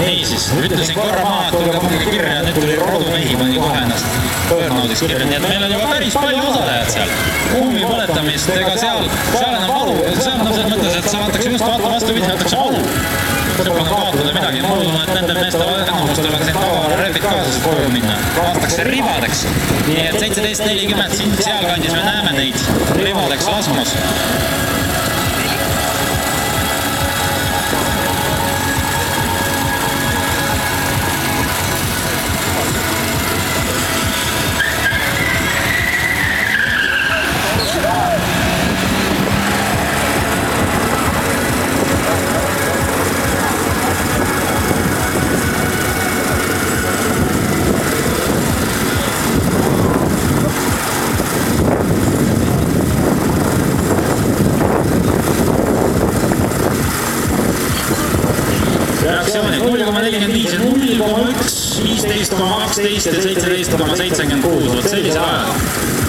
Niisiis, ütlesin korra maha, et tulge pange kirja, nüüd tuli rodumehi, pani kohe ennast Burnoutis kirja, nii et meil on juba päris palju osalejad seal. Ummi põletamist, ega seal enam valu, seal on selles mõttes, et sa vaataks just vaata vastupidi, võtaks valu. See pole kaotada midagi, ma usun, et nendel meestel enamustel on siin tagavara rehvid kaasas koju minna. Vaastakse ribadeks, nii et 17.40 siin sealkandis me näeme neid ribadeks lasmus. Reaktsioonid 0,45 ja 0,1, 15,12 ja 17,76, vot sellisel ajal.